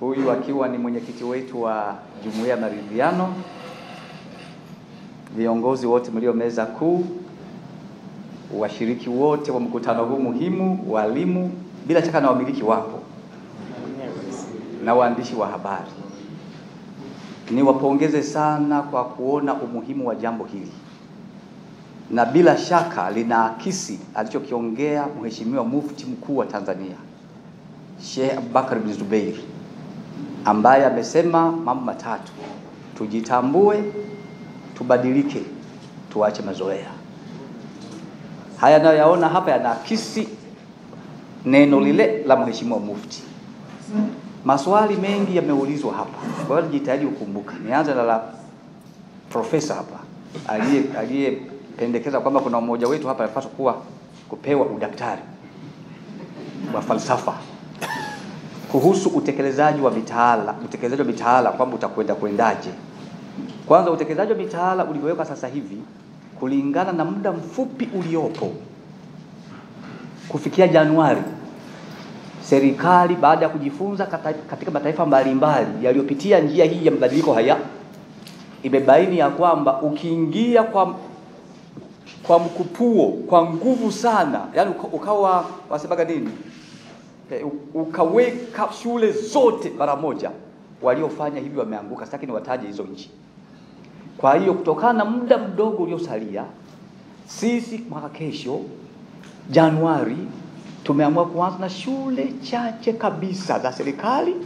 Huyu akiwa ni mwenyekiti wetu wa Jumuiya ya Maridhiano, viongozi wote mlio meza kuu, washiriki wote wa mkutano huu muhimu, walimu, bila shaka na wamiliki wapo, na waandishi wa habari. Niwapongeze sana kwa kuona umuhimu wa jambo hili, na bila shaka linaakisi alichokiongea Mheshimiwa Mufti Mkuu wa Tanzania Sheikh Abubakar bin Zubeir, ambaye amesema mambo matatu: tujitambue, tubadilike, tuache mazoea. Haya nayoyaona hapa yanaakisi neno lile la Mheshimiwa Mufti. Maswali mengi yameulizwa hapa, kwa hiyo nijitahidi kukumbuka. Nianze na la profesa hapa aliyependekeza kwamba kuna mmoja wetu hapa anapaswa kupewa udaktari wa falsafa kuhusu utekelezaji wa mitaala, kwamba kwendaje. Kwanza, utekelezaji wa mitaala uliowekwa sasa hivi kulingana na muda mfupi uliopo, kufikia Januari, serikali baada ya kujifunza katika mataifa mbalimbali yaliyopitia njia hii ya mabadiliko haya, imebaini ya kwamba ukiingia kwa mkupuo, kwa nguvu sana, yani ukawa wasemaga nini, ukaweka shule zote mara moja, waliofanya hivi wameanguka. Sitaki niwataje hizo nchi. Kwa hiyo kutokana na muda mdogo uliosalia, sisi mwaka kesho Januari tumeamua kuanza na shule chache kabisa za serikali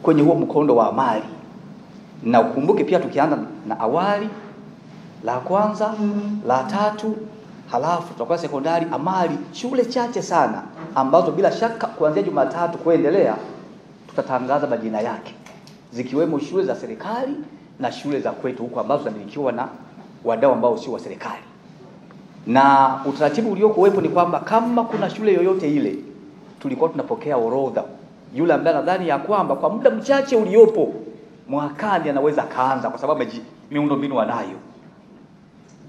kwenye huo mkondo wa amali. Na ukumbuke pia tukianza na awali, la kwanza, la tatu, halafu tutakuwa sekondari, amali, shule chache sana ambazo bila shaka kuanzia Jumatatu kuendelea tutatangaza majina yake, zikiwemo shule za serikali na shule za kwetu huko ambazo zinamilikiwa na wadau ambao sio wa serikali. Na utaratibu uliokuwepo ni kwamba kama kuna shule yoyote ile, tulikuwa tunapokea orodha. Yule ambaye nadhani ya kwamba kwa muda mchache uliopo mwakani anaweza kaanza, kwa sababu miundombinu wanayo.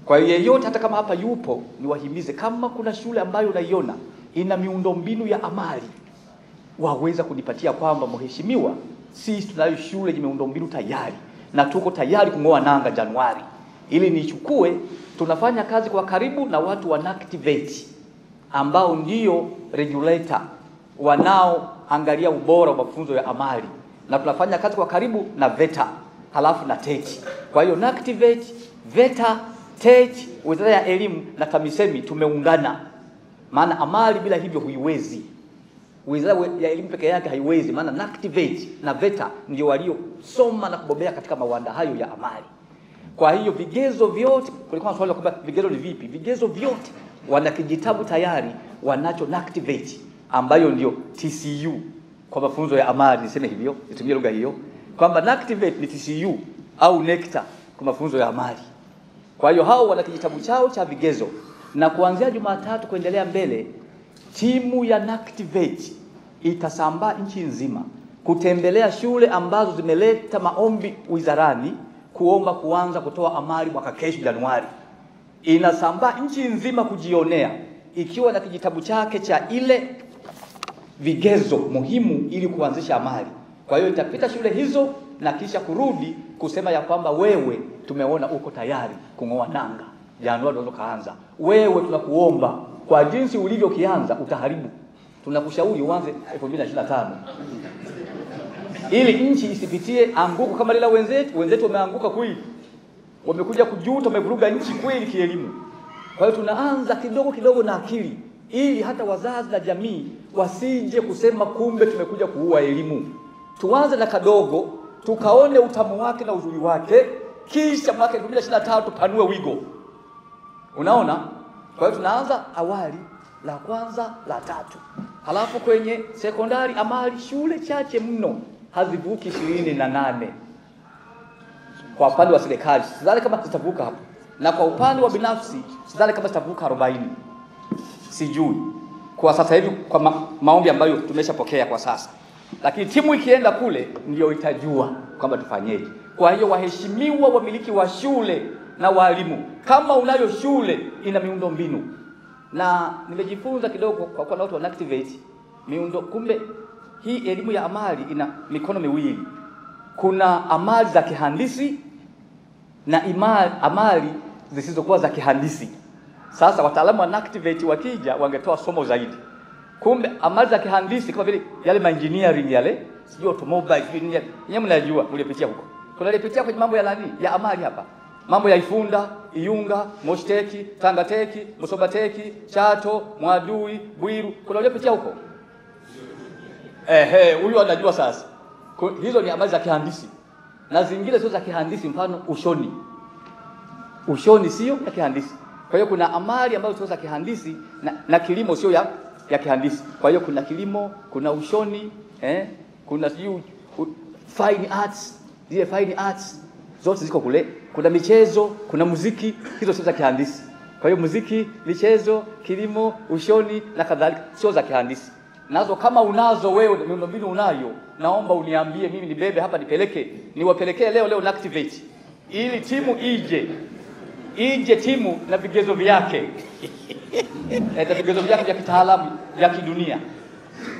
Kwa hiyo yeyote, hata kama hapa yupo, niwahimize, kama kuna shule ambayo unaiona ina miundombinu ya amali, waweza kunipatia kwamba mheshimiwa, sisi tunayo shule yenye miundombinu tayari na tuko tayari kung'oa nanga Januari, ili nichukue. Tunafanya kazi kwa karibu na watu wa NACTVET ambao ndio regulator wanaoangalia ubora wa mafunzo ya amali, na tunafanya kazi kwa karibu na VETA halafu na TET. Kwa hiyo NACTVET, VETA, TET, Wizara ya Elimu na TAMISEMI tumeungana, maana amali bila hivyo huiwezi. Wizara ya Elimu peke yake haiwezi, maana NACTVET na VETA ndio waliosoma na kubobea katika mawanda hayo ya amali. Kwa hiyo vigezo vyote, kulikuwa swali kwamba vigezo ni vipi? Vigezo vyote wana kijitabu tayari, wanacho NACTVET ambayo ndio TCU kwa mafunzo ya amali, niseme hivyo, nitumie lugha hiyo, kwamba NACTVET ni TCU au NECTA kwa mafunzo ya amali. Kwa hiyo hao wana kijitabu chao cha vigezo, na kuanzia Jumatatu kuendelea mbele, timu ya NACTVET itasambaa nchi nzima kutembelea shule ambazo zimeleta maombi wizarani kuomba kuanza kutoa amali mwaka kesho Januari. Inasambaa nchi nzima kujionea, ikiwa na kijitabu chake cha ile vigezo muhimu ili kuanzisha amali. Kwa hiyo itapita shule hizo na kisha kurudi kusema ya kwamba wewe, tumeona uko tayari kung'oa nanga Januari, unaweza kaanza. Wewe tunakuomba kwa jinsi ulivyokianza utaharibu, tunakushauri uanze 2025 ili nchi isipitie anguko kama lile wenzetu wameanguka kweli, wamekuja kujuta, wamevuruga nchi kweli kielimu. Kwa hiyo tunaanza kidogo kidogo na akili, ili hata wazazi na jamii wasije kusema kumbe tumekuja kuua elimu. Tuanze na kadogo, tukaone utamu wake na uzuri wake, kisha mwaka 2025 tupanue wigo. Unaona? Kwa hiyo tunaanza awali, la kwanza, la tatu. Halafu kwenye sekondari amali shule chache mno, hazivuki 28 kwa upande wa serikali. Sidhani kama zitavuka hapo, na kwa upande wa binafsi sidhani kama zitavuka 40. Sijui kwa sasa hivi kwa maombi ambayo tumeshapokea kwa sasa, lakini timu ikienda kule ndio itajua kwamba tufanyeje. Kwa hiyo waheshimiwa wamiliki wa shule na walimu, kama unayo shule ina miundombinu, na nimejifunza kidogo kwa watu wa NACTVET kumbe hii elimu ya amali ina mikono miwili. Kuna amali za kihandisi na amali zisizokuwa za kihandisi. Sasa wataalamu wa NACTVET wakija wangetoa somo zaidi. Kumbe amali za kihandisi kama vile yale engineering yale, sio automobile, yenyewe mnajua mlipitia huko. Tunalipitia kwenye mambo ya nani? Ya amali hapa. Mambo ya Ifunda, Iyunga, Moshteki, Tangateki, Musobateki, Chato, Mwadui, Bwiru. Tunalipitia huko. Huyu anajua sasa. Hizo ni amali za kihandisi. Na zingine sio za kihandisi, mfano ushoni. Ushoni sio ya kihandisi. Kwa hiyo kuna amali ambazo sio za kihandisi na kilimo sio ya kihandisi. Kwa hiyo kuna kilimo, kuna ushoni, kuna fine arts, zile fine arts zote ziko kule. Kuna michezo, kuna muziki, hizo sio za kihandisi. Kwa hiyo muziki, michezo, kilimo, ushoni na kadhalika sio za kihandisi. Nazo kama unazo wewe, miundombinu unayo, naomba uniambie mimi nibebe hapa nipeleke, niwapelekee leo NACTVET. Ili timu ije timu na vigezo vyake. Na vigezo vyake vya kitaalamu vya kidunia.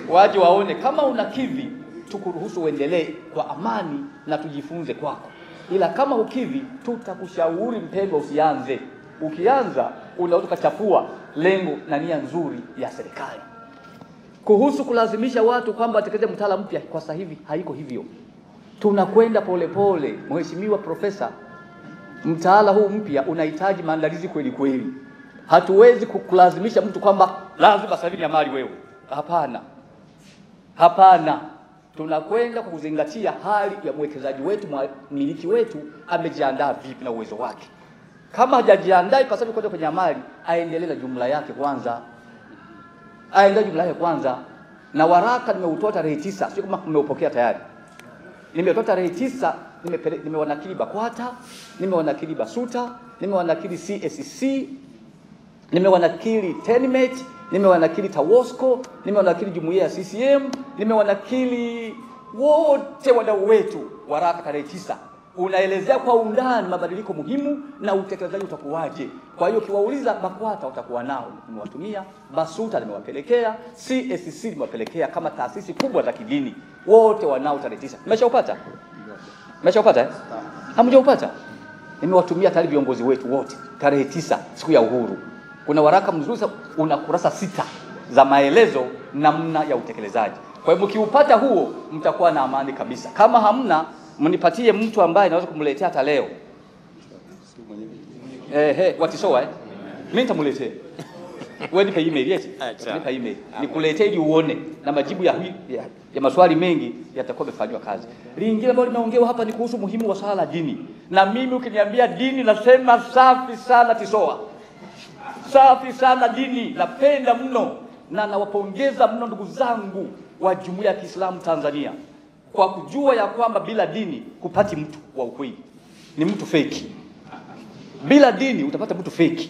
Waje waone kama unakidhi, tukuruhusu uendelee kwa amani na tujifunze kwako. Ila kama ukidhi, tutakushauri mpendwa usianze. Ukianza unaweza kuchafua lengo na nia nzuri ya serikali. Kuhusu kulazimisha watu kwamba watekeleze mtaala mpya, kwa sasa hivi haiko hivyo. Tunakwenda polepole. Mheshimiwa Profesa, mtaala huu mpya unahitaji maandalizi kweli kweli. Hatuwezi kukulazimisha mtu kwamba lazima sasa hivi ni amali wewe. Hapana. Hapana. Tunakwenda kuzingatia hali ya mwekezaji wetu, mmiliki wetu amejiandaa vipi na uwezo wake. Kama hajajiandaa kwa sababu kwenda kwenye amali, aendelee na jumla yake kwanza. Na waraka nimeutoa tarehe 9, sio kama mmeupokea tayari. Nimetoa tarehe 9, nimewanakili BAKWATA, nimewanakili BASUTA, nimewanakili CSC, nimewanakili TENMET, nimewanakili TAWOSCO, nimewanakili jumuiya ya CCM, nimewanakili wote wadau wetu. Waraka tarehe 9 unaelezea kwa undani mabadiliko muhimu na utekelezaji utakuwaje. Kwa hiyo kiwauliza BAKWATA utakuwa nao, nimewatumia. BASUTA nimewapelekea, CSC nimewapelekea kama taasisi kubwa za kidini. Wote wanao tarehe 9. Mmeshaupata? Mmeshaupata? Hamjaupata? Nimewatumia tayari viongozi wetu wote tarehe 9 siku ya uhuru. Kuna waraka mzuri una kurasa 6 za maelezo namna ya utekelezaji. Kwa hivyo kiupata huo mtakuwa na amani kabisa. Kama hamna, mnipatie mtu ambaye naweza kumletea hata leo. Watisoa mimi nitamletea. Wewe nipe email yetu. Nipe email. Nikuletee ili uone na majibu ya maswali mengi yatakuwa yamefanywa kazi. Lingine ambalo limeongewa hapa ni kuhusu muhimu wa swala la dini. Na mimi ukiniambia dini nasema safi sana Tisoa. Safi sana dini, napenda mno na nawapongeza mno ndugu zangu wa Jumuiya ya Kiislamu Tanzania kwa kujua ya kwamba bila dini kupati mtu wa ukweli. Ni mtu fake. Bila dini utapata mtu fake.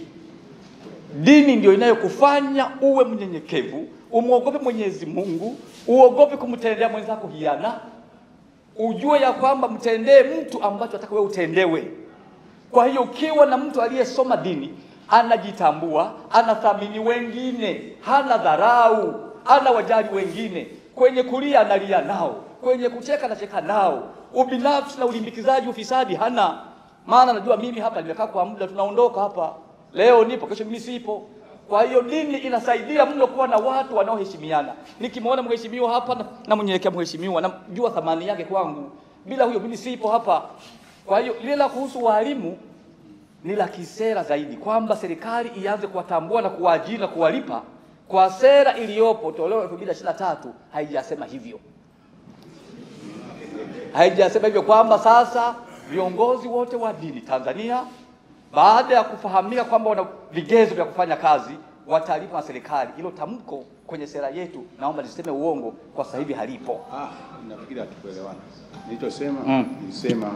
Dini ndio inayokufanya uwe mnyenyekevu, umuogope Mwenyezi Mungu, uogope kumtendea mwenzako hiana. Ujue ya kwamba mtendee mtu ambacho ataka wewe utendewe. Kwa hiyo ukiwa na mtu aliyesoma dini, anajitambua, anathamini wengine, hana dharau, anawajali wengine, kwenye kulia analia nao, kwenye kucheka anacheka nao, ubinafsi na ulimbikizaji ufisadi hana. Maana najua mimi hapa nimekaa kwa muda, tunaondoka hapa. Leo nipo, kesho mimi sipo. Kwa hiyo dini inasaidia mno kuwa na watu wanaoheshimiana. Nikimwona mheshimiwa hapa na mnyenyekea mheshimiwa, najua thamani yake kwangu. Bila huyo mimi sipo hapa. Kwa hiyo lile la kuhusu walimu ni la kisera zaidi, kwamba serikali ianze kuwatambua na kuwaajiri na kuwalipa. Kwa sera iliyopo toleo 2023 haijasema hivyo. Haijasema hivyo kwamba sasa viongozi wote wa dini Tanzania baada ya kufahamika kwamba wana vigezo vya kufanya kazi watalipwa na serikali. Hilo tamko kwenye sera yetu naomba niseme uongo, kwa sasa hivi halipo. Nafikiri hatukuelewana. Nilichosema nilisema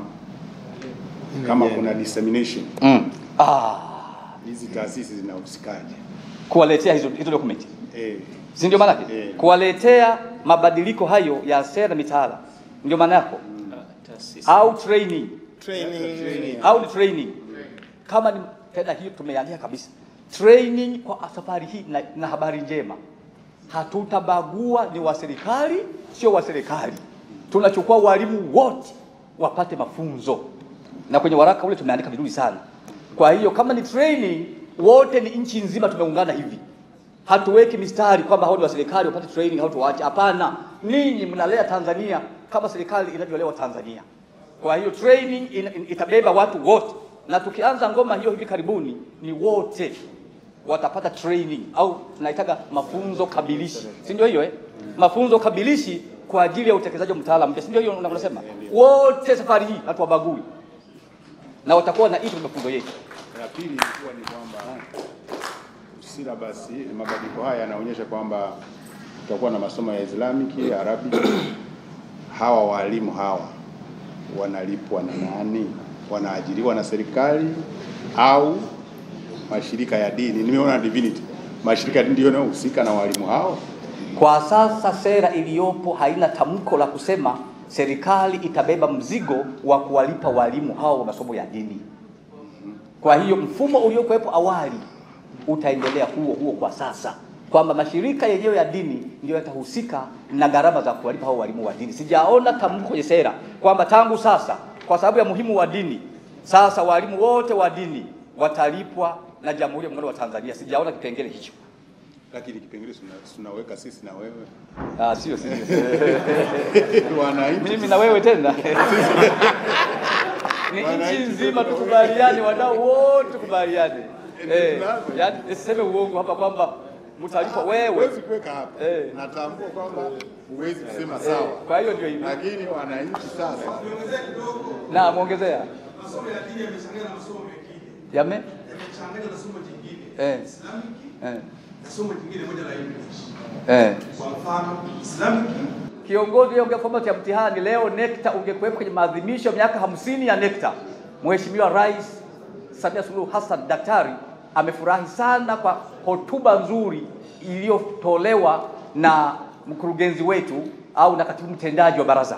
kama kuna dissemination. Hizi taasisi zinahusikaje kuwaletea hizo document? Si ndio maana yake? Kuwaletea mabadiliko hayo ya sera mitaala. Ndio maana yako? Au training. Au training. Kama ni tena hiyo tumeandia kabisa. Training kwa safari hii na habari njema. hatutabagua ni wa serikali sio wa serikali. Tunachukua walimu wote wapate mafunzo, na kwenye waraka ule tumeandika vizuri sana. Kwa hiyo kama ni training, wote ni nchi nzima tumeungana hivi. Hatuweki mistari kwamba hao ni wa serikali wapate training hao tuache. Hapana, ninyi mnalea Tanzania kama serikali inavyolea Tanzania. Kwa hiyo training itabeba watu wote, na tukianza ngoma hiyo hivi karibuni ni wote watapata training au tunaitaga mafunzo kabilishi. Si ndio hiyo Mafunzo kabilishi kwa ajili ya utekelezaji wa mtaala mpya. Si ndio hiyo unasema? Wote safari hii hatuwabagui. Na watakuwa na hizo mafunzo yetu. Ya pili ilikuwa ni kwamba syllabus, mabadiliko haya yanaonyesha kwamba tutakuwa na masomo ya Islamic, Arabic. Hawa walimu hawa wanalipwa na nani? Wanaajiriwa na serikali au mashirika ya dini? Nimeona Divinity, mashirika ya dini ndio yanayohusika na walimu hao. Kwa sasa sera iliyopo haina tamko la kusema serikali itabeba mzigo wa kuwalipa walimu hao wa masomo ya dini. Kwa hiyo mfumo uliokuwepo awali utaendelea huo kwa sasa, kwamba mashirika yenyewe ya dini ndio yatahusika na gharama za kuwalipa hao walimu wa dini. Sijaona tamko kwenye sera kwamba tangu sasa kwa sababu ya muhimu wa dini sasa walimu wote wa dini watalipwa na Jamhuri ya Muungano wa Tanzania. Sijaona kipengele hicho. Lakini kipengele tunaweka sisi na Sio wewe. sisi. Mimi na wewe tena. Ni nchi nzima tukubaliane, wadau wote tukubaliane. Yaani niseme uongo hapa kwamba mtalipa wewe. Huwezi kuweka hapa. Natambua kwamba huwezi kusema sawa. Kwa hiyo ndio hivyo. Lakini wananchi sasa. Na muongezea. Masomo ya dini yamechanganya na masomo mengine. Yamechanganya na somo jingine. Islamic. Na somo jingine moja la English. Kwa mfano Islamic. Kiongozi yeye ongea format ya mtihani leo NECTA ungekuwepo kwenye maadhimisho ya miaka 50 ya NECTA. Mheshimiwa Rais Samia Suluhu Hassan Daktari amefurahi sana kwa hotuba nzuri iliyotolewa na mkurugenzi wetu au na katibu mtendaji wa baraza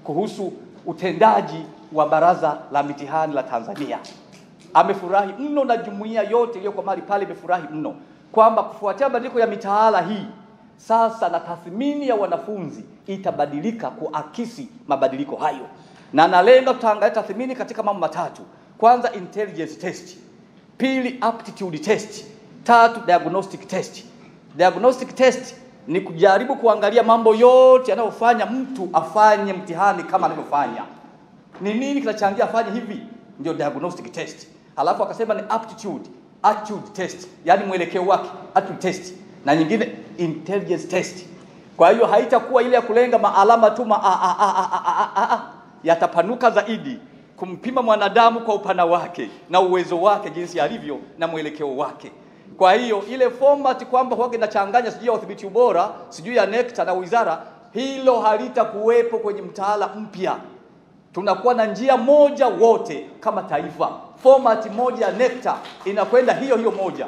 kuhusu utendaji wa baraza la mitihani la Tanzania. Amefurahi mno na jumuiya yote iliyokuwa mahali pale imefurahi mno kwamba kufuatia mabadiliko ya mitaala hii sasa na tathmini ya wanafunzi itabadilika kuakisi mabadiliko hayo. Na nalenga tutaangalia tathmini katika mambo matatu. Kwanza intelligence test, pili aptitude test, tatu diagnostic test. Diagnostic test ni kujaribu kuangalia mambo yote yanayofanya mtu afanye mtihani kama anavyofanya. Ni nini kinachangia afanye hivi? Ndio diagnostic test. Halafu akasema ni attitude test, yani mwelekeo wake, attitude test. Na nyingine intelligence test. Kwa hiyo haitakuwa ile ya kulenga maalama tu yatapanuka zaidi kumpima mwanadamu kwa upana wake na uwezo wake jinsi alivyo na mwelekeo wake. Kwa hiyo ile format kwamba huwa inachanganya sijui ya udhibiti ubora, sijui ya NECTA na wizara, hilo halitakuwepo kwenye mtaala mpya. Tunakuwa na njia moja wote kama taifa. Format moja ya NECTA inakwenda hiyo moja.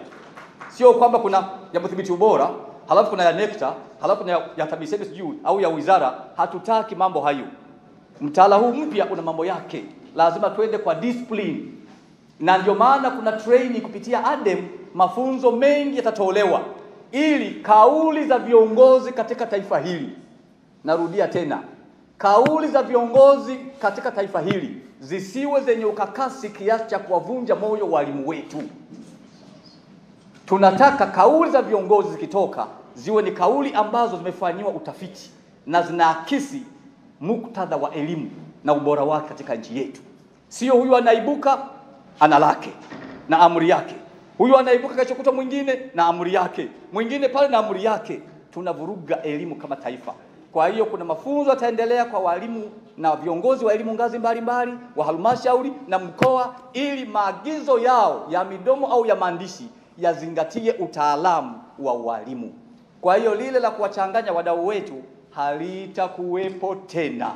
Sio kwamba kuna ya udhibiti ubora, halafu kuna ya NECTA, halafu kuna ya TAMISEMI sijui au ya wizara. Hatutaki mambo hayo. Mtaala huu mpya una mambo yake. Lazima tuende kwa discipline. Na ndio maana kuna training kupitia ADEM, mafunzo mengi yatatolewa ili kauli za viongozi katika taifa hili. Narudia tena. Kauli za viongozi katika taifa hili zisiwe zenye ukakasi kiasi cha kuwavunja moyo walimu wetu. Tunataka kauli za viongozi zikitoka ziwe ni kauli ambazo zimefanyiwa utafiti na zinaakisi muktadha wa elimu na ubora wake katika nchi yetu. Sio huyu anaibuka ana lake na amri yake, huyu anaibuka kesho kutwa mwingine na amri yake, mwingine pale na amri yake. Tunavuruga elimu kama taifa. Kwa hiyo kuna mafunzo yataendelea kwa walimu na viongozi wa elimu ngazi mbalimbali wa halmashauri na mkoa, ili maagizo yao ya midomo au ya maandishi yazingatie utaalamu wa walimu. Kwa hiyo lile la kuwachanganya wadau wetu halitakuwepo tena.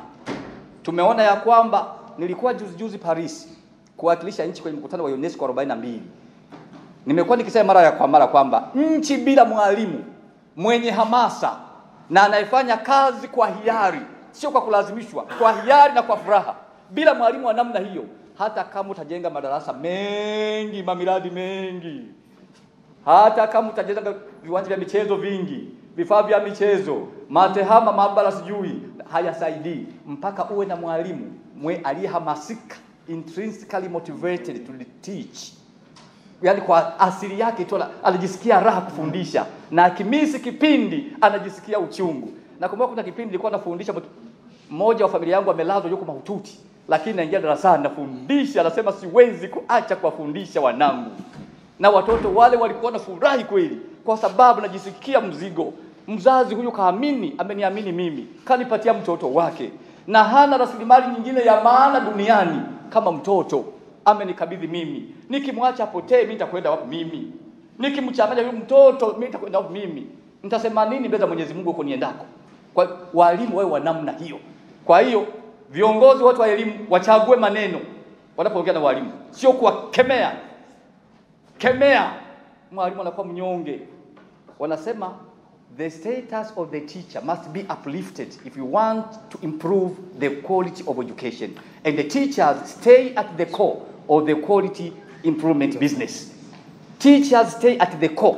Tumeona ya kwamba nilikuwa juzi Paris kuwakilisha nchi kwenye mkutano wa UNESCO 42. Nimekuwa nikisema mara kwamba nchi bila mwalimu mwenye hamasa na anayefanya kazi kwa hiari, sio kwa kulazimishwa, kwa hiari na kwa furaha, bila mwalimu wa namna hiyo, hata kama utajenga madarasa mengi, mamiradi mengi, hata kama utajenga viwanja vya michezo vingi, vifaa vya michezo, matehama, maabara sijui, hayasaidii mpaka uwe na mwalimu aliyehamasika, intrinsically motivated to teach. Yaani kwa asili yake tu anajisikia raha kufundisha, na akimisi kipindi anajisikia uchungu. Na kumbuka kuna kipindi nilikuwa nafundisha, mmoja wa familia yangu amelazwa yuko mahututi, lakini naingia darasani nafundisha, anasema siwezi kuacha kuwafundisha wanangu. Na watoto wale walikuwa na furahi kweli, kwa sababu najisikia mzigo. Mzazi huyu kaamini, ameniamini mimi, kanipatia mtoto wake, na hana rasilimali nyingine ya maana duniani kama mtoto. Amenikabidhi mimi. Nikimwacha apotee mimi nitakwenda wapi mimi? Nikimchanganya huyu mtoto mimi nitakwenda wapi mimi? Nitasema nini mbele za Mwenyezi Mungu huko niendako? Kwa walimu wao wa namna hiyo. Kwa hiyo viongozi wote wa elimu wachague maneno wanapoongea na walimu, sio kuwakemea. Kemea mwalimu anakuwa mnyonge. Wanasema the status of the teacher must be uplifted if you want to improve the quality of education, and the teachers stay at the core of the quality improvement business. Teachers stay at the core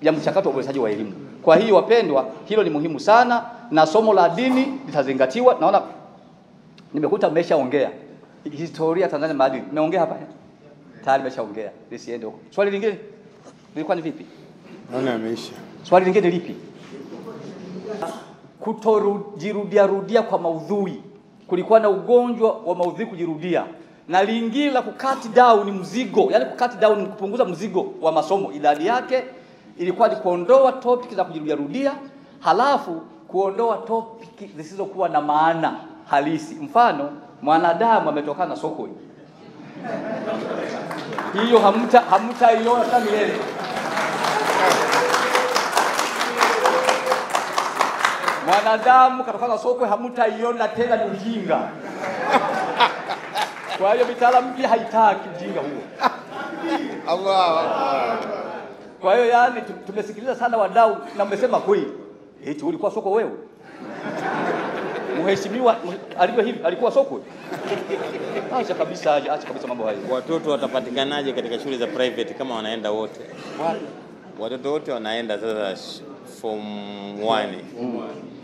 ya mchakato wa uboreshaji wa elimu. Kwa hiyo wapendwa, hilo ni muhimu sana, na somo la dini litazingatiwa. Naona nimekuta mmeshaongea historia Tanzania maadili, nimeongea hapa tayari, nimeshaongea, nisiende huko. Swali lingine lilikuwa ni vipi? Naona ameisha. Swali lingine lipi? Kutorudia kwa maudhui. Kulikuwa na ugonjwa wa maudhui kujirudia. Na lingine la kukati down mzigo, yani kukati down ni kupunguza mzigo wa masomo. Idadi yake ilikuwa ni kuondoa topic za kujirudia, halafu kuondoa topic zisizokuwa na maana halisi. Mfano, mwanadamu ametokana na sokwe. Hiyo hamtaiona hata milele. Mwanadamu katokana na sokwe, hamtaiona tena, ni ujinga. Kwa hiyo mitaalamu pia haitaki ujinga huo. Allah. Kwa hiyo yani tumesikiliza sana wadau, na mmesema kweli. Eti ulikuwa sokwe wewe? Mheshimiwa alivyo hivi alikuwa sokwe? Acha kabisa mambo hayo. Watoto watapatikanaje katika shule za private kama wanaenda wote? Watoto wote wanaenda sasa form 1.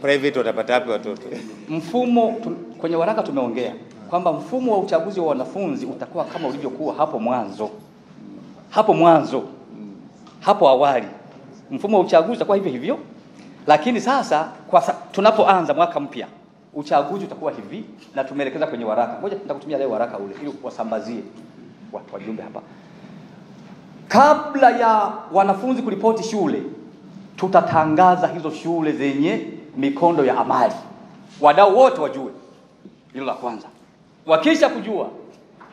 Private watapata wapi watoto? Mfumo kwenye waraka tumeongea kwamba mfumo wa uchaguzi wa wanafunzi utakuwa kama ulivyokuwa hapo awali. Mfumo wa uchaguzi utakuwa hivyo hivyo. Lakini sasa tunapoanza mwaka mpya, uchaguzi utakuwa hivi, na tumeelekeza kwenye waraka. Ngoja nitakutumia leo waraka ule ili wasambazie watu wajumbe hapa. Kabla ya wanafunzi kuripoti shule, tutatangaza hizo shule zenye mikondo ya amali. Wadau wote wajue. Hilo la kwanza. Wakisha kujua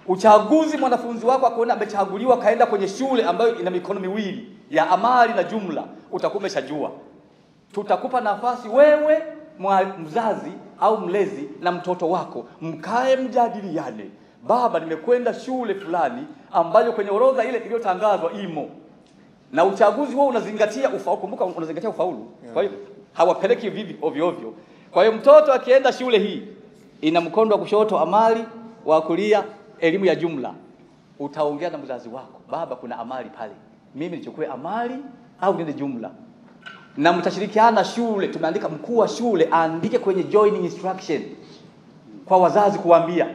uchaguzi, mwanafunzi wako akaona amechaguliwa kaenda kwenye shule ambayo ina mikono miwili ya amali na jumla, utakuwa umeshajua. Tutakupa nafasi wewe mzazi au mlezi na mtoto wako, mkae mjadiliane. Baba, nimekwenda shule fulani ambayo kwenye orodha ile iliyotangazwa imo. Na uchaguzi huo unazingatia ufaulu. Kumbuka unazingatia ufaulu. Kwa hiyo hawapeleki vivi ovyo ovyo. Kwa hiyo mtoto akienda shule hii ina mkondo wa kushoto amali, wa kulia elimu ya jumla. Utaongea na mzazi wako, baba, kuna amali pale, mimi nichukue amali au niende jumla? Na mtashirikiana shule. Tumeandika mkuu wa shule aandike kwenye joining instruction kwa wazazi, kuambia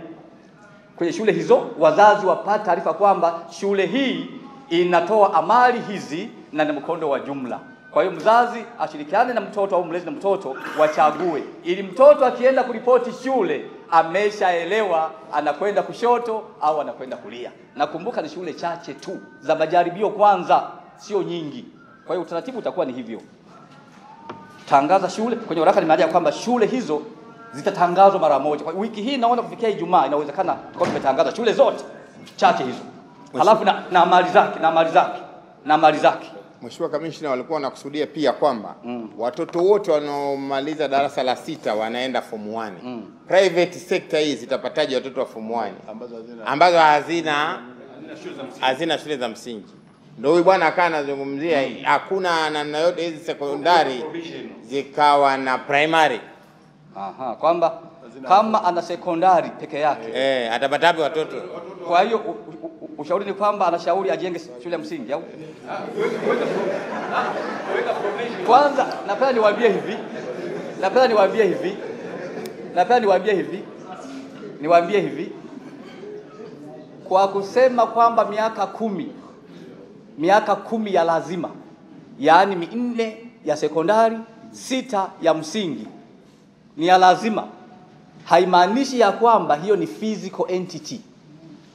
kwenye shule hizo wazazi wapate taarifa kwamba shule hii inatoa amali hizi na ni mkondo wa jumla. Kwa hiyo mzazi ashirikiane na mtoto au mlezi na mtoto wachague, ili mtoto akienda kuripoti shule ameshaelewa anakwenda kushoto au anakwenda kulia. Na kumbuka ni shule chache tu za majaribio kwanza, sio nyingi. Kwa hiyo utaratibu utakuwa ni hivyo. Tangaza shule. Kwenye waraka nimeandika kwamba shule hizo zitatangazwa mara moja. Kwa wiki hii naona kufikia Ijumaa inawezekana kwa tumetangaza shule zote chache hizo. Halafu na amali zake. Mheshimiwa Kamishna, walikuwa wanakusudia pia kwamba watoto wote wanaomaliza darasa la 6 wanaenda form 1. Private sector hii zitapataje watoto wa form 1 ambazo hazina shule za msingi? Ndio huyu bwana akaa anazungumzia hakuna namna yote hizi sekondari zikawa na primary. Kwamba kama ana sekondari peke yake atapata wapi watoto? Kwa hiyo Ushauri ni kwamba anashauri ajenge shule ya msingi au? Kwanza napenda niwaambie hivi kwa kusema kwamba miaka kumi ya lazima, yaani 4 ya sekondari, 6 ya msingi ni ya lazima, haimaanishi ya kwamba hiyo ni physical entity,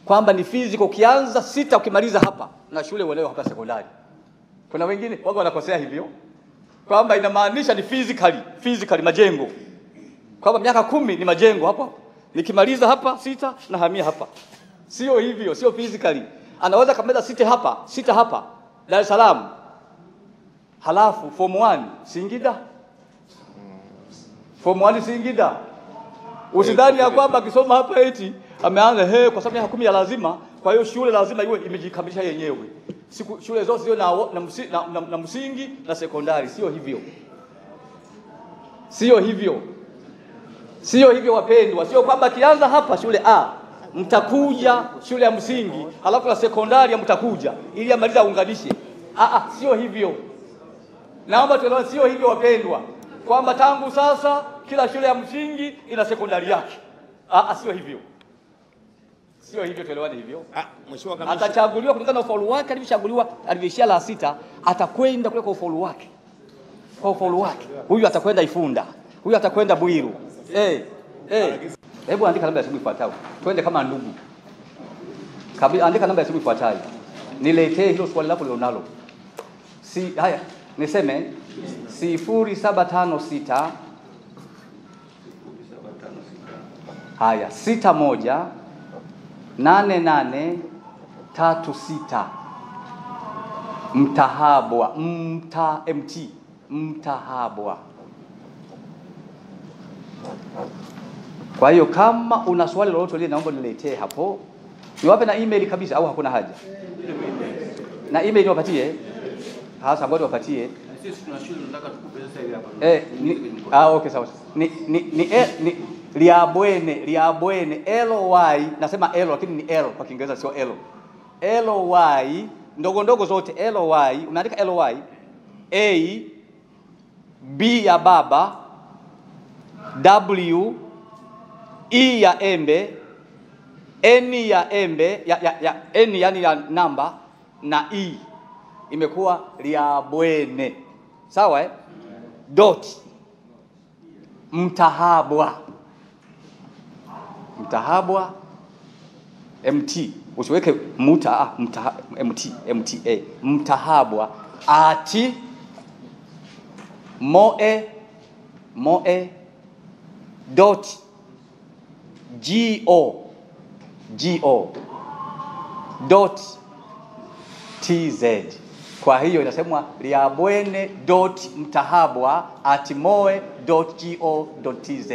kwamba ni physical ukianza 6 ukimaliza hapa na shule uelewe hapa sekondari. Kuna wengine wao wanakosea hivyo kwamba inamaanisha ni physically majengo, kwamba miaka 10 ni majengo hapo, nikimaliza hapa 6 na hamia hapa. Sio hivyo, sio physically. Anaweza kamaliza 6 hapa Dar es Salaam, halafu form 1 Singida, form 1 Singida. Usidhani ya kwamba akisoma hapa eti ameanza kwa sababu miaka 10 ya lazima, kwa hiyo shule lazima iwe imejikamilisha yenyewe. Shule zote zio na msingi na sekondari. Sio hivyo wapendwa. Sio kwamba kianza hapa shule A mtakuja shule ya msingi halafu la sekondari mtakuja ili amaliza aunganishe. Sio hivyo. Naomba tuelewane, sio hivyo wapendwa, kwamba tangu sasa kila shule ya msingi ina sekondari yake. Sio hivyo. Tuelewane hivyo. Mheshimiwa Kamishna, atachaguliwa kulingana na ufaulu wake, alivyoishia la 6, atakwenda kule kwa ufaulu wake. Huyu atakwenda Ifunda, huyu atakwenda Bwiru. Hebu andika namba ya simu ifuatayo. Twende kama ndugu. Andika namba ya simu ifuatayo. Niletee hilo swali lako lilonalo. Haya, niseme 0756 haya 61 8836. Mtahabwa, Mtahabwa. Kwa hiyo kama una swali lolote lile naomba niletee hapo. Niwape na email kabisa au hakuna haja? Na email niwapatie? Hasa ngoja wapatie. Sisi tuna shule tunataka tukupe sasa hivi hapa. Okay sawa. Ni Liabwene LY, nasema L lakini ni L kwa Kiingereza sio L. LY ndogo zote LY, unaandika LY A B ya baba, W E ya embe, N ya embe, N yani ya namba, na E imekuwa Liabwene. Sawa Mtahabwa MT, usiweke MTA. Mtahabwa ati moe dot go dot tz. Kwa hiyo inasemwa liabwene.mtahabwa@moe.go.tz.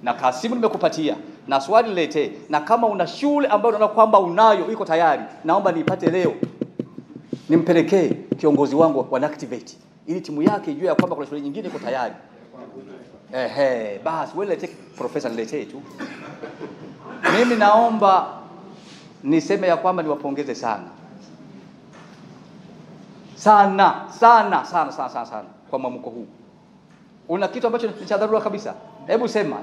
Na kasimu nimekupatia na swali niletee, na kama una shule ambayo unaona kwamba unayo iko tayari, naomba niipate leo nimpelekee kiongozi wangu wa activate ili timu yake ijue ya kwamba kuna shule nyingine iko tayari. Basi wewe niletee profesa, niletee tu. Mimi naomba niseme ya kwamba niwapongeze sana kwa mwamko huu. Una kitu ambacho ni cha dharura kabisa. Hebu sema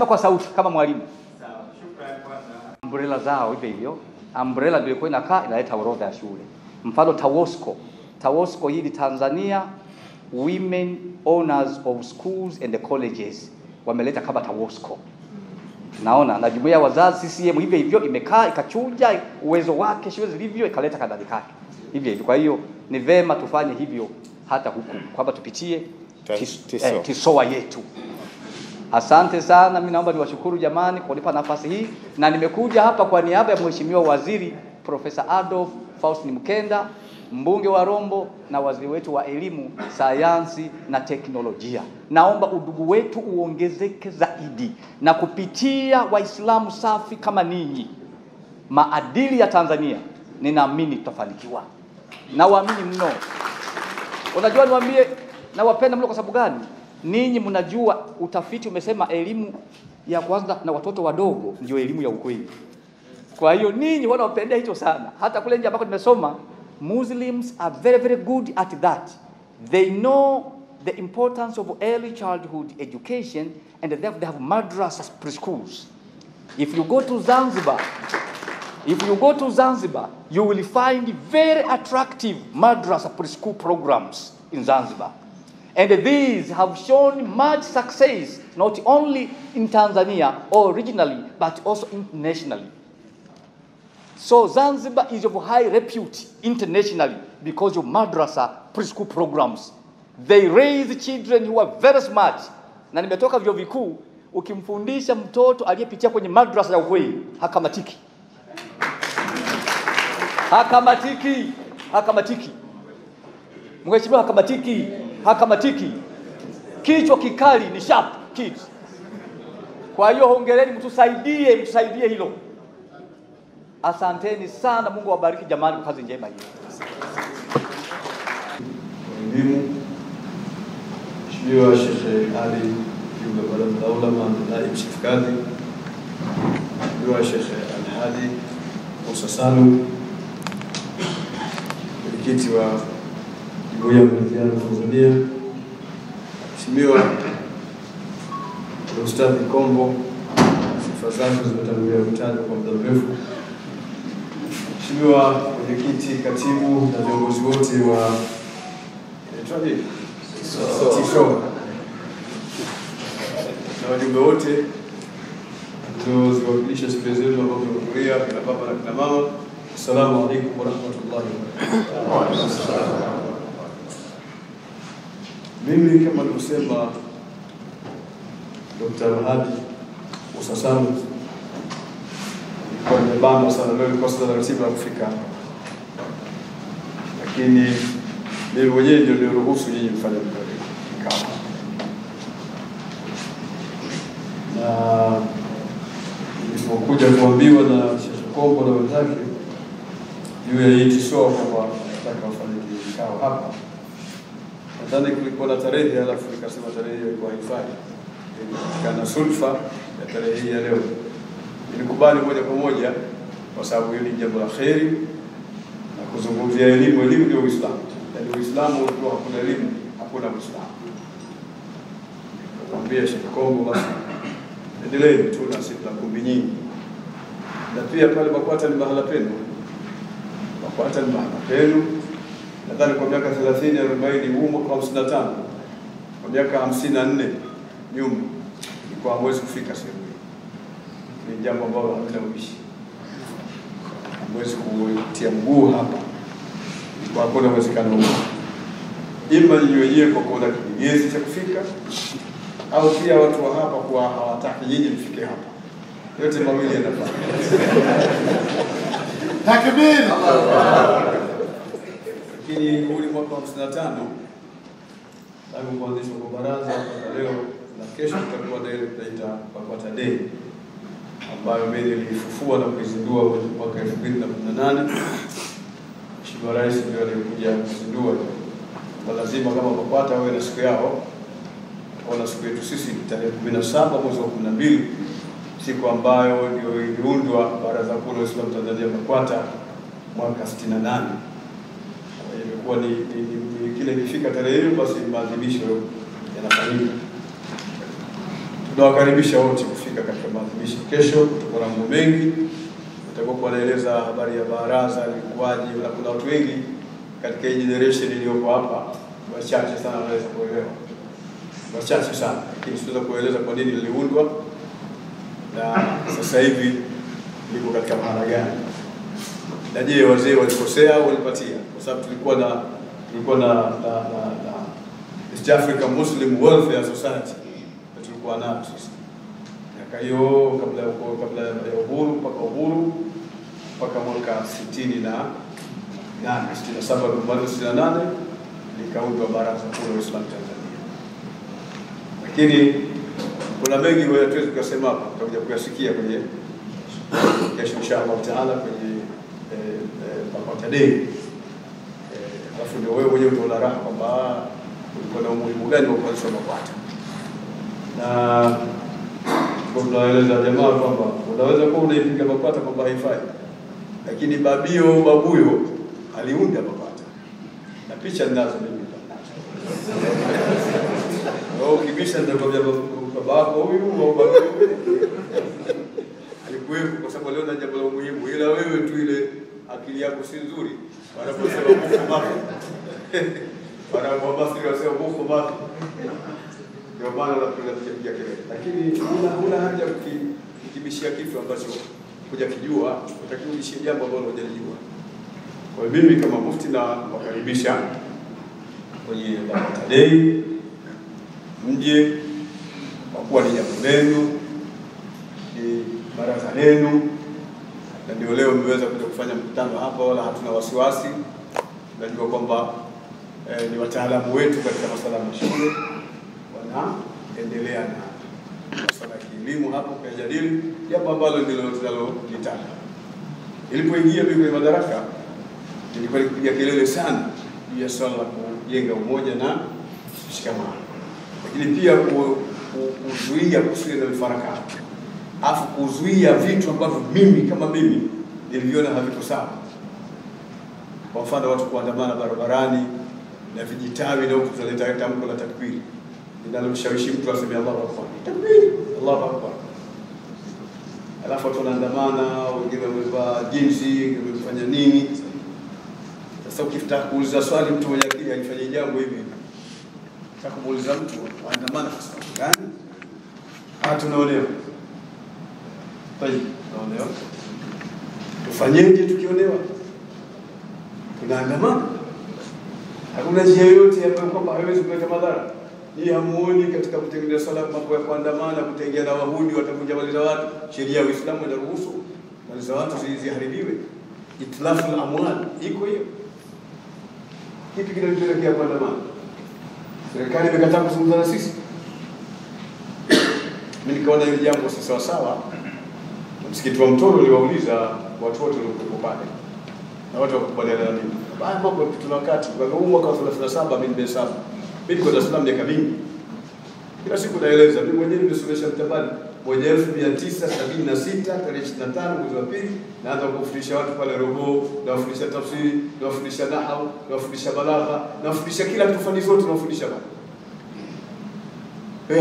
kwa sauti kama mwalimu. Sawa, shukrani kwanza. Umbrella zao hivyo. Umbrella ndio ilikuwa inakaa inaleta orodha ya shule. Mfano TAWOSCO hii Tanzania Women Owners of Schools and Colleges wameleta kama TAWOSCO. Naona na jumuiya ya wazazi CCM hivyo imekaa ikachuja uwezo wake shule zilivyo ikaleta kadhalika kake. Hivyo. Kwa hiyo ni vema tufanye hivyo hata huku kwamba tupitie TISOA yetu. Asante sana. Mimi naomba niwashukuru jamani kwa kunipa nafasi hii, na nimekuja hapa kwa niaba ya Mheshimiwa Waziri Profesa Adolf Faustin Mkenda, mbunge wa Rombo na waziri wetu wa elimu, sayansi na teknolojia. Naomba udugu wetu uongezeke zaidi, na kupitia Waislamu safi kama ninyi, maadili ya Tanzania ninaamini tutafanikiwa. Na waamini mno. Unajua niwaambie na wapenda mno kwa sababu gani? Ninyi mnajua utafiti umesema elimu ya kwanza na watoto wadogo ndio elimu ya ukweli. Kwa hiyo ninyi wanaopendea hicho sana. Hata kule nje ambako nimesoma, Muslims are very very good at that. They know the importance of early childhood education, and therefore they have madrasas, preschools. If you go to Zanzibar, you will find very attractive madrasa preschool programs in Zanzibar. And these have shown much success, not only in Tanzania or regionally, but also internationally. So Zanzibar is of high repute internationally because of madrasa preschool programs. They raise children who are very smart. Na nimetoka vyuo vikuu, ukimfundisha mtoto aliyepitia kwenye madrasa ya ukweli, hakamatiki. Hakamatiki. Mheshimiwa, hakamatiki. Kichwa kikali ni sharp kids. Kwa hiyo hongereni, mtusaidie hilo. Asanteni sana, Mungu awabariki jamani kwa kazi njema hii. Elimu, Mheshimiwa Sheikh Ali Juma Baraza la Ulama na Naib Chief Kadhi, Mheshimiwa Sheikh Al-Hadi Musa Salum, mwenyekiti wa Jumuiya ya Maridhiano Tanzania, Mheshimiwa Ustadhi Kombo, sifa zake zimetangulia kutajwa kwa muda mrefu, Mheshimiwa mwenyekiti, katibu na viongozi wote wa TISO na wajumbe wote tunaoziwakilisha shule zetu ambao tumehudhuria, kina baba na kina mama, assalamu alaykum wa rahmatullahi wa barakatuh. Mimi kama nilivyosema, Dr. Al-Hadi Musa Salum, kwa nimebana sana leo kwa sababu ratiba ya kufika, lakini mimi mwenyewe ndio niruhusu nyinyi mfanye kikao. Na nilipokuja kuambiwa na Sheikh Kombo na wenzake juu ya hii TISO kwamba nataka wafanye kikao hapa, nadhani kulikuwa na tarehe, alafu nikasema tarehe hiyo ilikuwa haifai, kana sulfa ya tarehe hii ya leo. Nilikubali moja kwa moja kwa sababu hili ni jambo la kheri na kuzungumzia elimu. Elimu ndio Uislamu. Yaani Uislamu ukiwa hakuna elimu hakuna Uislamu. Nikamwambia Sheikh Kombo, basi endeleeni tu na sisi tuna kumbi nyingi. Na pia pale BAKWATA ni mahala penu. BAKWATA ni mahala penu. Nadhani kwa miaka 30 40 humo kwa 55. Kwa miaka 54 nyuma ilikuwa hamwezi kufika sehemu. Ni jambo ambalo halina ubishi. Hamwezi kutia mguu hapa. Kwa hakuna uwezekano huo. Ima nyinyi wenyewe kwa kuona kigezo cha kufika, au pia watu wa hapa kwa hawataki nyinyi mfike hapa. Yote mawili yanafaa. Takbir! Lakini ule mwaka 55 tangu kuanzishwa kwa baraza mpaka leo, na kesho tutakuwa na ile tunaita BAKWATA Day ambayo mimi nilifufua na kuizindua mwaka 2018. Mheshimiwa Rais ndio alikuja kuzindua. Kwa lazima kama BAKWATA wawe na siku yao, na siku yetu sisi tarehe 17 mwezi wa 12, siku ambayo ndio iliundwa Baraza Kuu la Uislamu Tanzania BAKWATA mwaka 68. Kwa hiyo ilikuwa ni kile ikifika tarehe hiyo, basi maadhimisho yanafanyika. Tunawakaribisha wote kufika katika maadhimisho kesho. Tutakuwa na mambo mengi, tutakuwa kueleza habari ya baraza lilikuwaje, na kuna watu wengi katika hii generation iliyoko hapa wachache sana wanaweza kuelewa, wachache sana, lakini tunaweza kueleza kwa nini liliundwa na sasa hivi liko katika mahala gani, na je, wazee walikosea au walipatia? Kwa sababu tulikuwa na East Africa Muslim Welfare Society tulikuwa nayo sisi miaka hiyo kabla ya uhuru mpaka mwaka 67 likaundwa Baraza Kuu la Uislamu Tanzania. Lakini kuna mengi hatuwezi kusema hapa, tutakuja kuyasikia kwenye kesho inshallah taala kwenye BAKWATA Day. Alafu ndio wewe mwenyewe utaona raha kwamba ulikuwa na umuhimu gani wa kuanzisha BAKWATA. Na Kwa tunaeleza jamaa kwamba unaweza kuwa unaipiga BAKWATA kwamba haifai, lakini babuyo aliunda BAKWATA na picha ninazo mimi. Ukibisha nitakwambia babako huyu au babako alikuwepo, kwa sababu leo na jambo la muhimu, ila wewe tu ile akili yako si nzuri. Wanaposema Mungu baba, wanapobasi wasema Mungu baba, ndio maana tunapenda kupiga kelele. Lakini huna haja kukibishia kitu ambacho hujakijua, utakirudishia jambo ambalo hujalijua. Kwa hiyo mimi kama mufti na wakaribisha kwenye BAKWATA Day, mje kwa kuwa ni jambo lenu, ni baraza lenu, na ndio leo mmeweza kuja kufanya mkutano hapa, wala hatuna wasiwasi. Najua kwamba ni wataalamu wetu katika masuala ya shule wanaendelea na masuala ya kielimu hapo kujadili jambo ambalo ndilo tunalolitaka. Nilipoingia mimi kwenye madaraka, nilikuwa nikipiga kelele sana juu ya swala la kujenga umoja na mshikamano, lakini pia kuzuia kusiwe na mifarakano, afu kuzuia vitu ambavyo mimi niliviona haviko sawa. Kwa mfano watu kuandamana barabarani na vijitawi na kuzaleta tamko la takbiri linalomshawishi mtu aseme Allahu Akbar, takbiri, Allahu Akbar. Alafu watu wanaandamana, wengine wamevaa jinsi, wamefanya nini. Sasa ukitaka kuuliza swali mtu mwenye akili alifanya jambo hivi, sasa kumuuliza mtu waandamana kwa sababu gani? Tunaonewa. Tunaonewa. Tufanyeje tukionewa? Tunaandamana. Hakuna njia yoyote ambayo kwamba haiwezi kuleta madhara. Hii hamuoni katika kutengeneza sala mambo ya kuandamana, kutengea na wahudi watakuja mali za watu. Sheria ya Uislamu inaruhusu mali za watu ziharibiwe. Itlafu al-amwal iko hiyo. Kipi kinatupelekea kuandamana? Serikali imekataa kuzungumza na sisi. Mimi nikaona hili jambo si sawa sawa. Msikiti wa Mtoro uliwauliza watu wote waliokuwa pale, na watu wakubaliana na mimi. Mambo tuna wakati kwa mwaka wa 37 mimi nimesema. Mimi kwa Dar es Salaam miaka mingi. Kila siku naeleza mimi mwenyewe nimesomesha mtabani 1976 tarehe 25 mwezi wa pili, naanza kufundisha watu pale robo, na kufundisha tafsiri, na kufundisha nahwu, na kufundisha balagha, na kufundisha kila kitu fani zote na kufundisha baba.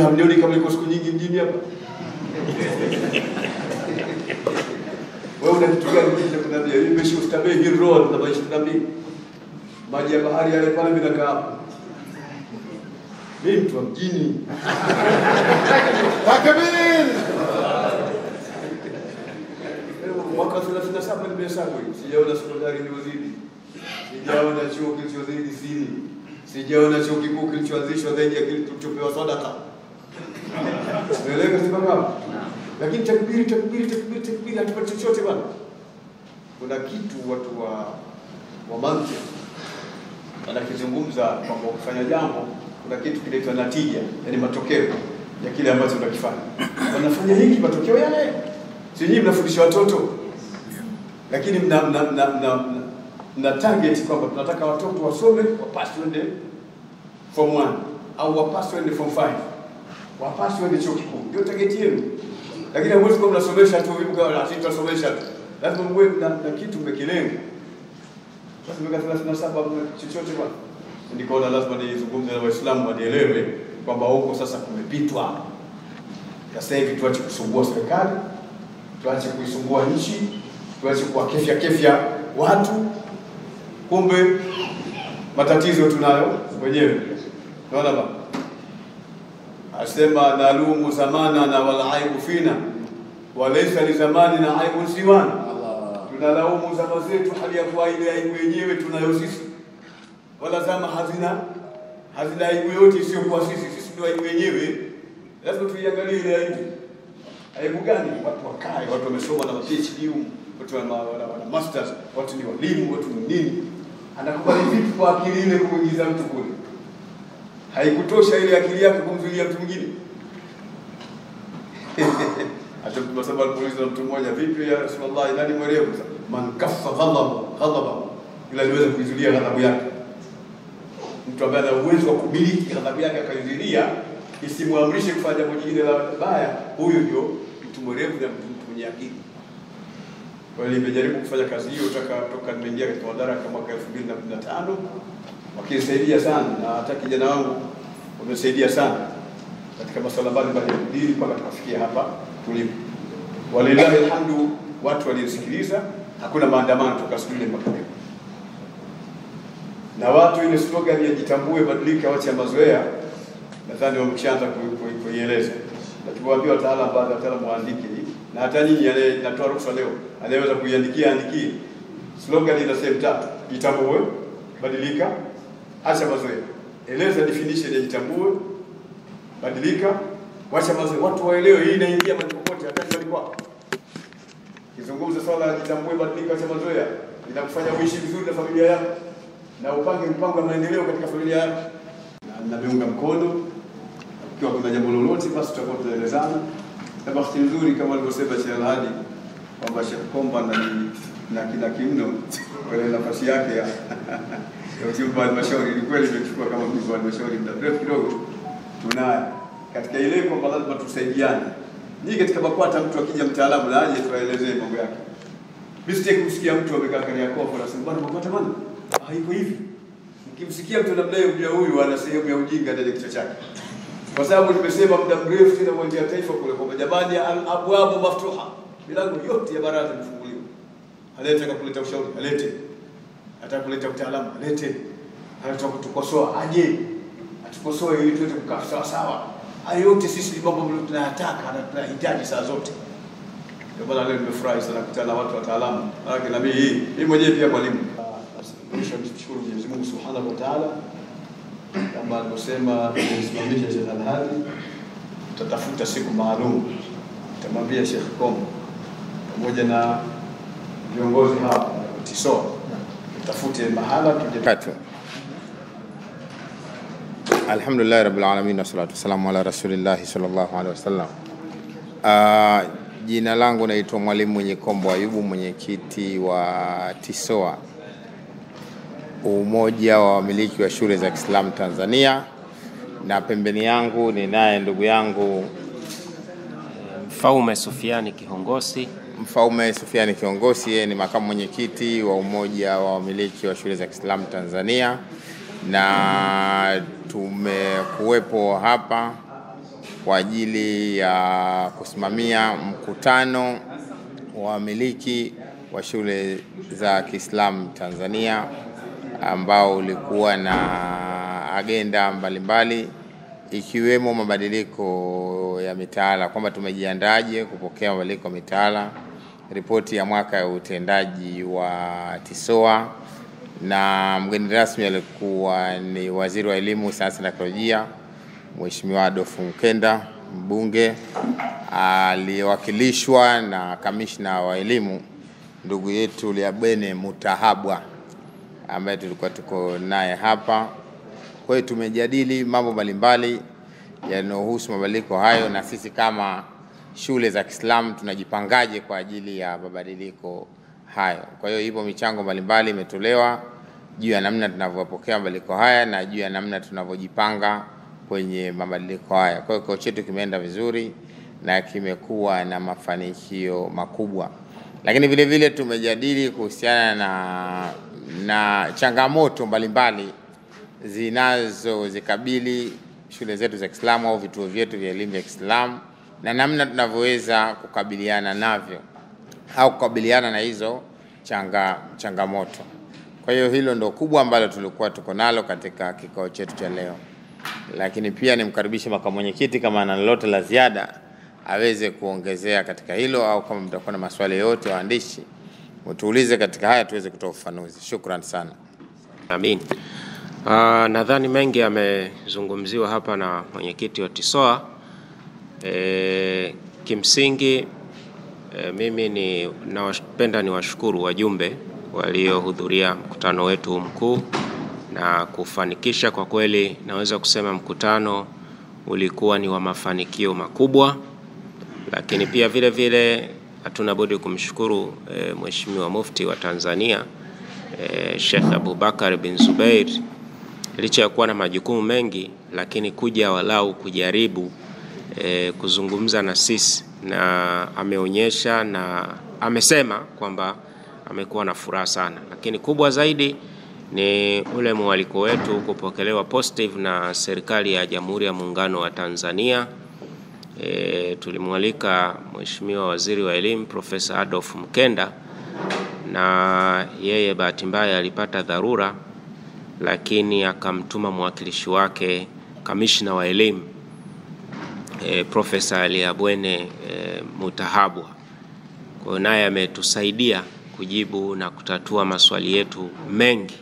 Hamnioni kama niko siku nyingi mjini hapa? Wewe una kitu gani kile kunambia? Mimi nimeshi ustabei hii road na maisha nabii. Maji ya bahari yale pale bila kaa. Mimi mtu wa mjini. Takbir! Mwaka 37 nimehesabu hiyo. Sijaona sekondari iliyozidi. Sijaona chuo kilichozidi sini. Sijaona chuo kikuu kilichoanzishwa zaidi ya kile tulichopewa sadaka. Umeelewa sababu? Lakini takbiri hatupati chochote bwana. Kuna kitu watu wa mantiki wanakizungumza kwamba kufanya jambo, kuna kitu kinaitwa natija, yani matokeo ya kile ambacho unakifanya. Wanafanya hiki matokeo yale. Si nyinyi mnafundisha watoto. Lakini mna target kwamba tunataka watoto wasome, wapasi wende form 1 au wapasi wende form 5. Wapasi wende chuo kikuu. Ndio target yenu. Lakini huwezi kuwa mnasomesha tu hivi kama tutasomesha. Lazima mwe na kitu mmekilenga. Sasa miaka 37 chochote bwana. Nikaona lazima nizungumze na Waislamu wanielewe kwamba huko sasa kumepitwa. Sasa hivi tuache kusumbua serikali, tuache kuisumbua nchi, tuache kuwakefya watu. Kumbe matatizo tunayo wenyewe. Unaona baba? Asema nalumu zamana na wal aibu fina walaysa li zamani na aibu siwana. Tunalaumu zama zetu hali ya kuwa ile aibu yenyewe tunayo sisi. Wala zama hazina aibu yote sio kwa sisi ndio aibu yenyewe. Lazima tuiangalie ile aibu. Aibu gani? Watu wakae, watu wamesoma na PhD, watu wana masters, watu ni walimu, watu ni nini? Anakubali vipi kwa akili ile kuingiza mtu kule? Haikutosha ile akili yako kumzuia mtu mwingine. Hata kwa sababu alipoulizwa mtu mmoja, vipi ya Rasulullah, nani mwerevu? Man kaffa ghadaba, ila aliweza kuizuia ghadhabu yake. Mtu ambaye ana uwezo wa kumiliki ghadhabu yake akaizuia, isimuamrishe kufanya jambo jingine la baya, huyu ndio mtu mwerevu na mtu mwenye akili. Kwa hiyo nimejaribu kufanya kazi hiyo toka nimeingia katika madaraka mwaka 2015, wakinisaidia sana na hata kijana wangu wamesaidia sana katika masuala mbalimbali ya dini mpaka tukafikia hapa tulipo. Walillahi alhamdu, watu walisikiliza, hakuna maandamano toka siku ile mpaka leo. Na watu ile slogan ya jitambue, badilika, wacha mazoea, nadhani wameshaanza kuieleza. Na tuwaambia wataalamu, baadhi ya wataalamu waandike hii, na hata nyinyi natoa ruhusa leo, anaweza kuiandikia andikie. Slogan ina sehemu 3: jitambue, badilika, acha mazoea. Eleza definition ya jitambue, badilika, wacha mazoea. Watu waelewe hii inaingia mahali popote, hata nyumbani kwako. Kizungumza swala la jitambue, badilika, acha mazoea, inakufanya uishi vizuri na familia yako na upange mpango wa maendeleo katika familia yako. Na naunga mkono, ikiwa kuna jambo lolote basi tutakuwa tunaelezana. Na bahati nzuri kama alivyosema Sheikh Al-Hadi kwamba Sheikh Komba na kina Kimno kwa nafasi yake ya ujumbe wa halmashauri, ni kweli imechukua kama mjumbe wa halmashauri muda mrefu kidogo. Tunaye katika ile kwamba lazima tusaidiane. Ni katika BAKWATA mtu akija mtaalamu na aje tuwaelezee mambo yake. Mimi sitaki kusikia mtu amekaa kariya kopo anasema bwana BAKWATA bwana haiko hivi. Mkimsikia mtu namna hiyo, huyu ana sehemu ya ujinga ndani ya kichwa chake. Kwa sababu nimesema muda mrefu tena kwa njia ya taifa kule kwamba jamani, al-abwabu maftuha, milango yote ya baraza imefunguliwa. Anataka kuleta ushauri alete, anataka kuleta utaalamu alete, anataka kutukosoa aje, atukosoe ili tuweze kukaa sawa sawa. Hayo yote sisi ni mambo tunayataka na tunahitaji saa zote. Ndio maana leo nimefurahi sana kukutana na watu wataalamu. Maana na mimi mwenyewe pia mwalimu. Nishukuru Mwenyezi Mungu Subhanahu wa Ta'ala, kama alivyosema msimamisha Sheikh Al-Hadi, tutatafuta siku maalum, tutamwambia Sheikh Kombo pamoja na viongozi hapa TISOA tutafute mahala tuje. Alhamdulillah rabbil alamin, wassalatu wassalamu ala rasulillah sallallahu alaihi wasallam. Jina langu naitwa Mwalimu Mwenye Kombo Ayubu, mwenyekiti wa TISOA, umoja wa wamiliki wa shule za Kiislamu Tanzania, na pembeni yangu ni naye ndugu yangu Mfaume Sufiani Kihongosi. Mfaume Sufiani Kihongosi, yeye ni makamu mwenyekiti wa umoja wa wamiliki wa shule za Kiislamu Tanzania, na tumekuwepo hapa kwa ajili ya kusimamia mkutano wa wamiliki wa shule za Kiislamu Tanzania ambao ulikuwa na agenda mbalimbali ikiwemo mabadiliko ya mitaala, kwamba tumejiandaje kupokea mabadiliko ya mitaala, ripoti ya mwaka ya utendaji wa TISOA, na mgeni rasmi alikuwa ni Waziri wa Elimu, Sayansi na Teknolojia Mheshimiwa Adolf Mkenda, mbunge, aliwakilishwa na kamishna wa elimu ndugu yetu Liabene Mutahabwa ambaye tulikuwa tuko naye hapa. Kwa hiyo tumejadili mambo mbalimbali yanayohusu mabadiliko hayo, na sisi kama shule za Kiislamu tunajipangaje kwa ajili ya mabadiliko hayo. Kwa hiyo ipo michango mbalimbali imetolewa juu ya namna tunavyopokea mabadiliko haya na juu ya namna tunavyojipanga kwenye mabadiliko haya. Kwa hiyo kikao chetu kimeenda vizuri na kimekuwa na mafanikio makubwa. Lakini vile vile tumejadili kuhusiana na changamoto mbalimbali zinazozikabili shule zetu za Kiislamu au vituo vyetu vya elimu ya Kiislamu, na namna tunavyoweza kukabiliana navyo au kukabiliana na hizo changamoto. Kwa hiyo hilo ndo kubwa ambalo tulikuwa tuko nalo katika kikao chetu cha leo. Lakini pia nimkaribishe makamu mwenyekiti kama ana lolote la ziada aweze kuongezea katika hilo, au kama mtakuwa na maswali yote waandishi mtuulize katika haya tuweze kutoa ufafanuzi. Shukrani sana. Amin. Nadhani mengi yamezungumziwa hapa na mwenyekiti wa TISOA. Kimsingi mimi napenda niwashukuru wajumbe waliohudhuria mkutano wetu mkuu na kufanikisha. Kwa kweli naweza kusema mkutano ulikuwa ni wa mafanikio makubwa, lakini pia vile vile hatuna budi kumshukuru Mheshimiwa Mufti wa Tanzania Sheikh Abubakar bin Zubair licha ya kuwa na majukumu mengi, lakini kuja walau kujaribu kuzungumza na sisi, na ameonyesha na amesema kwamba amekuwa na furaha sana. Lakini kubwa zaidi ni ule mwaliko wetu kupokelewa positive na serikali ya Jamhuri ya Muungano wa Tanzania. Tulimwalika Mheshimiwa Waziri wa Elimu Profesa Adolf Mkenda, na yeye bahati mbaya alipata dharura, lakini akamtuma mwakilishi wake kamishna wa elimu Profesa Aliabwene Mutahabwa. Kwa hiyo naye ametusaidia kujibu na kutatua maswali yetu mengi,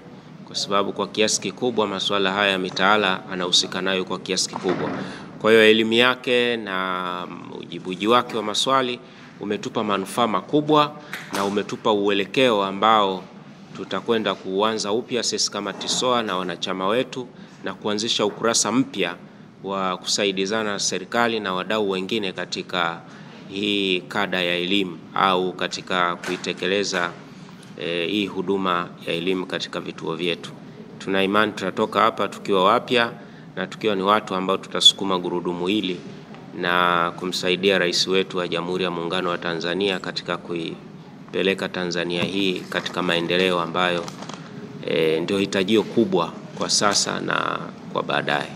kwa sababu kwa kiasi kikubwa masuala haya ya mitaala anahusika nayo kwa kiasi kikubwa. Kwa hiyo elimu yake na ujibuji wake wa maswali umetupa manufaa makubwa na umetupa uelekeo ambao tutakwenda kuanza upya sisi kama TISOA na wanachama wetu, na kuanzisha ukurasa mpya wa kusaidizana na serikali na wadau wengine katika hii kada ya elimu au katika kuitekeleza hii huduma ya elimu katika vituo vyetu. Tuna imani tutatoka hapa tukiwa wapya na tukiwa ni watu ambao tutasukuma gurudumu hili na kumsaidia rais wetu wa Jamhuri ya Muungano wa Tanzania katika kuipeleka Tanzania hii katika maendeleo ambayo ndio hitajio kubwa kwa sasa na kwa baadaye.